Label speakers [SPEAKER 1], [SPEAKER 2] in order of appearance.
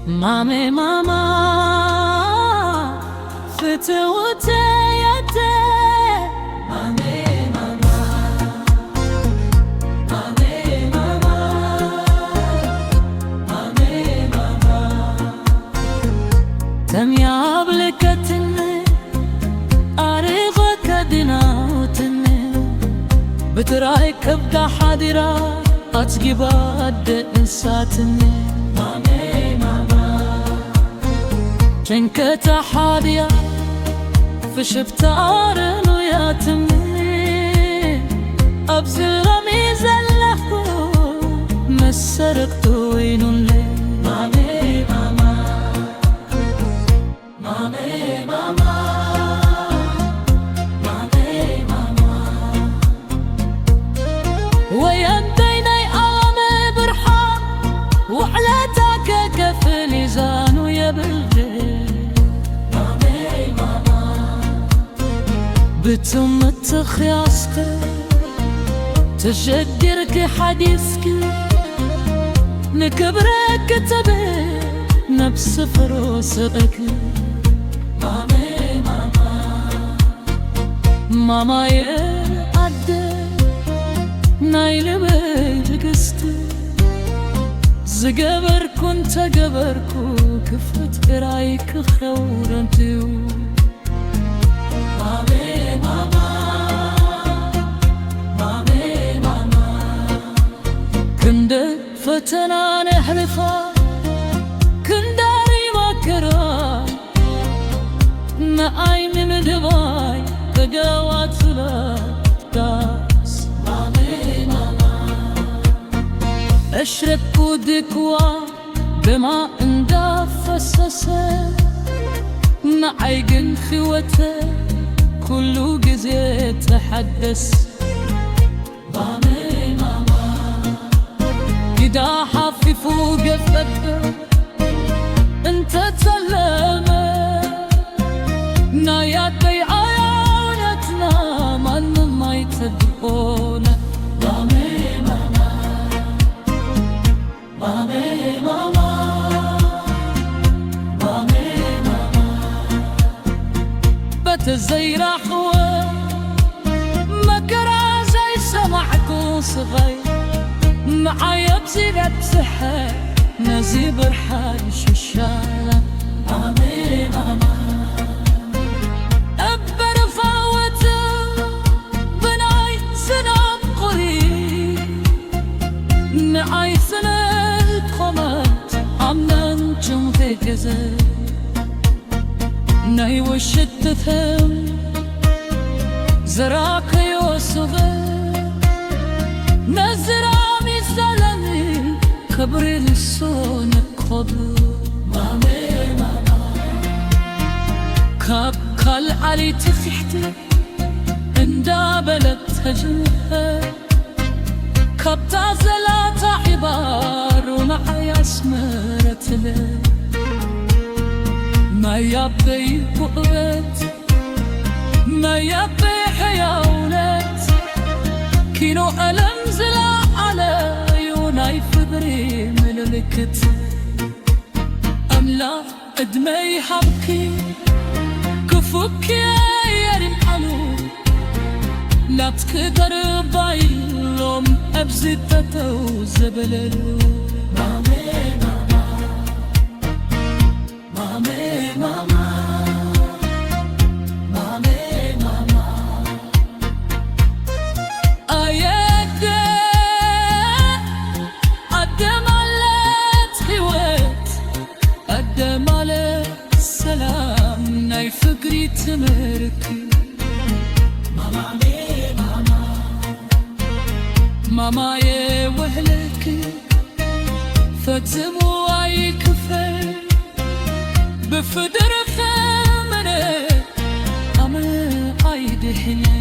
[SPEAKER 1] مامي ماما فتوتي يدي مامي ماما مامي ماما مامي ماما تم يابلكتني أريغك ديناوتني بتراي كبدا حادرا أتجيب أد إنساتني مامي ماما جنكت حادية فشبت أرن وياتمي أبزل غميز اللهو مسرقت وين لي مامي ماما مامي ماما مامي ماما ويديني أغمي برحان وحلتك كفلي زانو يا بلدي مامي ماما بتم التخياسك تشجرك حديثك نكبرك كتبه نفس فروسك مامي ماما ماما يقدر نايل بيتكستي زقبر كنت قبركو كفت قرايك خورنتيو مامي ماما مامي ماما كند فتنا نحرفا كنداري مكرا ناي من دباي كجوات لا داس مامي ماما اشرب ودكوا بما اندفسسه معيقن خوته كله جزي تحدث مامي ماما إذا حفف وقفك انت تسلمه نايات بي عيونتنا من ما يتدقونه مامي ماما مامي ماما بتزير أخوة مكرا زي سمعكو صغير معايا بزيغة بسحة نزيب رحايش الشارع مامي ماما أبر فاوته بناي سنة قريب نعاي سنة قمت عمنا نجم في جزر ناي وشت ثم زراك يوسغر نزرامي سلمي كبري لسونك خضر مامي ماما كاب كال علي تفحتي اندابلت تجلها كاب تعزلات عبار ومعي اسمرت له ما يبي بقرت ما يبي حياولت كيلو ألم زلا على يوناي فبري ملكت أملا أدمي حبكي كفوك يا رمحلو لا تقدر بايلوم أبزي تتو زبللو مامي ماما مامي ماما مامي ماما أيدي قدم على تخوات قدم على السلام ناي فكري تمركي مامي ماما ماما يا وهلكي فتزموا أي كفر بفدر ثمنه أما عيد حنين